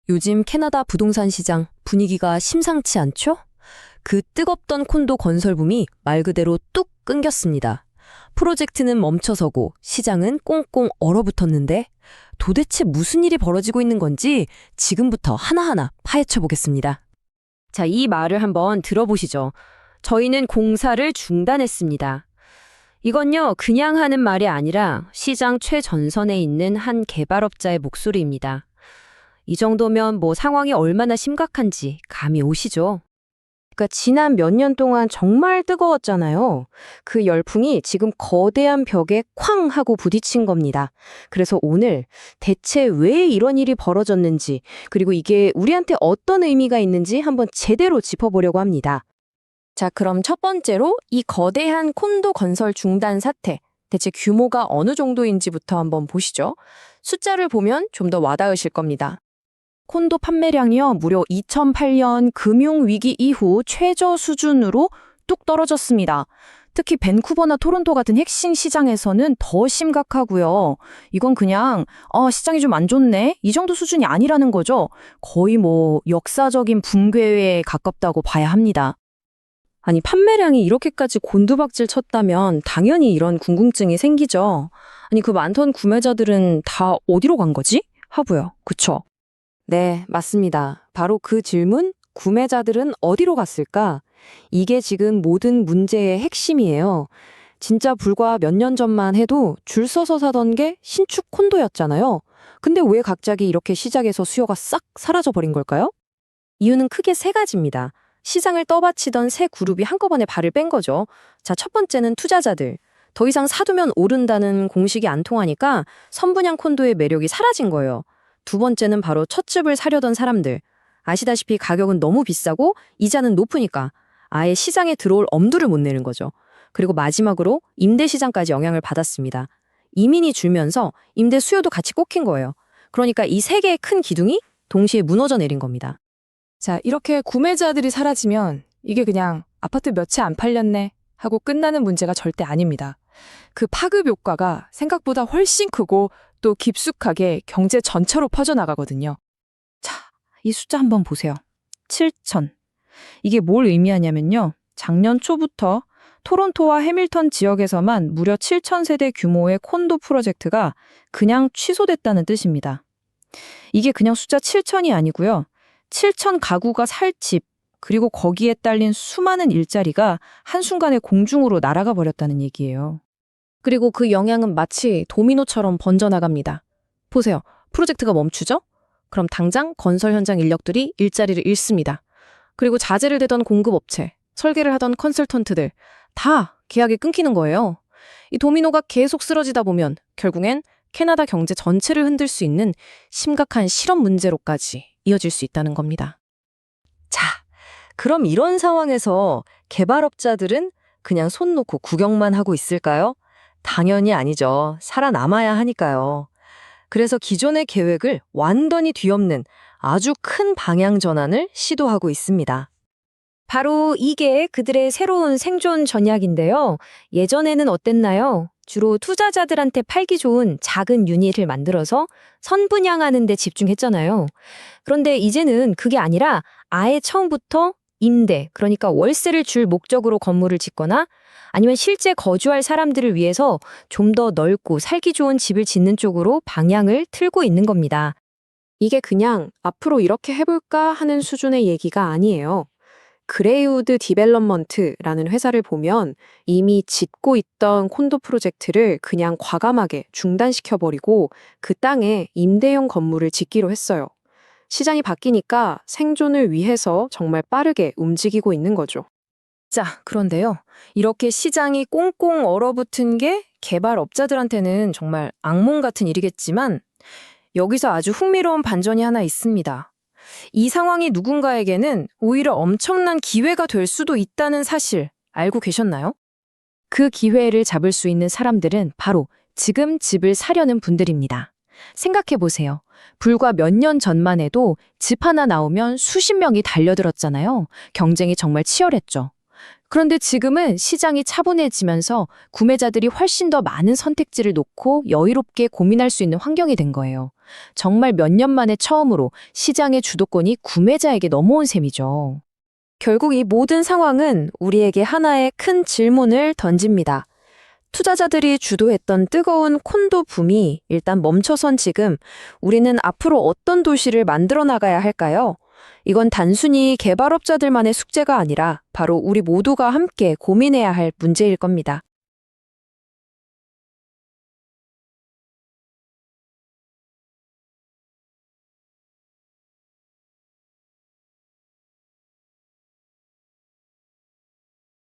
요즘 캐나다 부동산 시장 분위기가 심상치 않죠? 그 뜨겁던 콘도 건설 붐이 말 그대로 뚝 끊겼습니다. 프로젝트는 멈춰서고 시장은 꽁꽁 얼어붙었는데 도대체 무슨 일이 벌어지고 있는 건지 지금부터 하나하나 파헤쳐 보겠습니다. 자, 이 말을 한번 들어보시죠. 저희는 공사를 중단했습니다. 이건요, 그냥 하는 말이 아니라 시장 최전선에 있는 한 개발업자의 목소리입니다. 이 정도면 상황이 얼마나 심각한지 감이 오시죠? 그러니까 지난 몇 년 동안 정말 뜨거웠잖아요. 그 열풍이 지금 거대한 벽에 쾅 하고 부딪힌 겁니다. 그래서 오늘 대체 왜 이런 일이 벌어졌는지, 그리고 이게 우리한테 어떤 의미가 있는지 한번 제대로 짚어보려고 합니다. 자, 그럼 첫 번째로 이 거대한 콘도 건설 중단 사태, 대체 규모가 어느 정도인지부터 한번 보시죠. 숫자를 보면 좀 더 와닿으실 겁니다. 콘도 판매량이요, 무려 2008년 금융위기 이후 최저 수준으로 뚝 떨어졌습니다. 특히 밴쿠버나 토론토 같은 핵심 시장에서는 더 심각하고요. 이건 그냥 시장이 좀 안 좋네? 이 정도 수준이 아니라는 거죠. 거의 역사적인 붕괴에 가깝다고 봐야 합니다. 아니, 판매량이 이렇게까지 곤두박질 쳤다면 당연히 이런 궁금증이 생기죠. 아니, 그 많던 구매자들은 다 어디로 간 거지? 하고요. 그쵸? 네, 맞습니다. 바로 그 질문, 구매자들은 어디로 갔을까? 이게 지금 모든 문제의 핵심이에요. 진짜 불과 몇 년 전만 해도 줄 서서 사던 게 신축 콘도였잖아요. 근데 왜 갑자기 이렇게 시장에서 수요가 싹 사라져버린 걸까요? 이유는 크게 세 가지입니다. 시장을 떠받치던 세 그룹이 한꺼번에 발을 뺀 거죠. 자, 첫 번째는 투자자들. 더 이상 사두면 오른다는 공식이 안 통하니까 선분양 콘도의 매력이 사라진 거예요. 두 번째는 바로 첫 집을 사려던 사람들. 아시다시피 가격은 너무 비싸고 이자는 높으니까 아예 시장에 들어올 엄두를 못 내는 거죠. 그리고 마지막으로 임대 시장까지 영향을 받았습니다. 이민이 줄면서 임대 수요도 같이 꺾인 거예요. 그러니까 이 세 개의 큰 기둥이 동시에 무너져 내린 겁니다. 자, 이렇게 구매자들이 사라지면 이게 그냥 아파트 몇 채 안 팔렸네 하고 끝나는 문제가 절대 아닙니다. 그 파급 효과가 생각보다 훨씬 크고 또 깊숙하게 경제 전체로 퍼져나가거든요. 자, 이 숫자 한번 보세요. 7천. 이게 뭘 의미하냐면요. 작년 초부터 토론토와 해밀턴 지역에서만 무려 7천 세대 규모의 콘도 프로젝트가 그냥 취소됐다는 뜻입니다. 이게 그냥 숫자 7천이 아니고요. 7천 가구가 살 집, 그리고 거기에 딸린 수많은 일자리가 한순간에 공중으로 날아가 버렸다는 얘기예요. 그리고 그 영향은 마치 도미노처럼 번져나갑니다. 보세요. 프로젝트가 멈추죠? 그럼 당장 건설 현장 인력들이 일자리를 잃습니다. 그리고 자재를 대던 공급업체, 설계를 하던 컨설턴트들 다 계약이 끊기는 거예요. 이 도미노가 계속 쓰러지다 보면 결국엔 캐나다 경제 전체를 흔들 수 있는 심각한 실업 문제로까지 이어질 수 있다는 겁니다. 자, 그럼 이런 상황에서 개발업자들은 그냥 손 놓고 구경만 하고 있을까요? 당연히 아니죠. 살아남아야 하니까요. 그래서 기존의 계획을 완전히 뒤엎는 아주 큰 방향 전환을 시도하고 있습니다. 바로 이게 그들의 새로운 생존 전략인데요. 예전에는 어땠나요? 주로 투자자들한테 팔기 좋은 작은 유닛을 만들어서 선분양하는 데 집중했잖아요. 그런데 이제는 그게 아니라 아예 처음부터 임대, 그러니까 월세를 줄 목적으로 건물을 짓거나 아니면 실제 거주할 사람들을 위해서 좀 더 넓고 살기 좋은 집을 짓는 쪽으로 방향을 틀고 있는 겁니다. 이게 그냥 앞으로 이렇게 해볼까 하는 수준의 얘기가 아니에요. 그레이우드 디벨롭먼트라는 회사를 보면 이미 짓고 있던 콘도 프로젝트를 그냥 과감하게 중단시켜버리고 그 땅에 임대용 건물을 짓기로 했어요. 시장이 바뀌니까 생존을 위해서 정말 빠르게 움직이고 있는 거죠. 자, 그런데요. 이렇게 시장이 꽁꽁 얼어붙은 게 개발업자들한테는 정말 악몽 같은 일이겠지만 여기서 아주 흥미로운 반전이 하나 있습니다. 이 상황이 누군가에게는 오히려 엄청난 기회가 될 수도 있다는 사실 알고 계셨나요? 그 기회를 잡을 수 있는 사람들은 바로 지금 집을 사려는 분들입니다. 생각해 보세요. 불과 몇 년 전만 해도 집 하나 나오면 수십 명이 달려들었잖아요. 경쟁이 정말 치열했죠. 그런데 지금은 시장이 차분해지면서 구매자들이 훨씬 더 많은 선택지를 놓고 여유롭게 고민할 수 있는 환경이 된 거예요. 정말 몇 년 만에 처음으로 시장의 주도권이 구매자에게 넘어온 셈이죠. 결국 이 모든 상황은 우리에게 하나의 큰 질문을 던집니다. 투자자들이 주도했던 뜨거운 콘도 붐이 일단 멈춰선 지금 우리는 앞으로 어떤 도시를 만들어 나가야 할까요? 이건 단순히 개발업자들만의 숙제가 아니라 바로 우리 모두가 함께 고민해야 할 문제일 겁니다.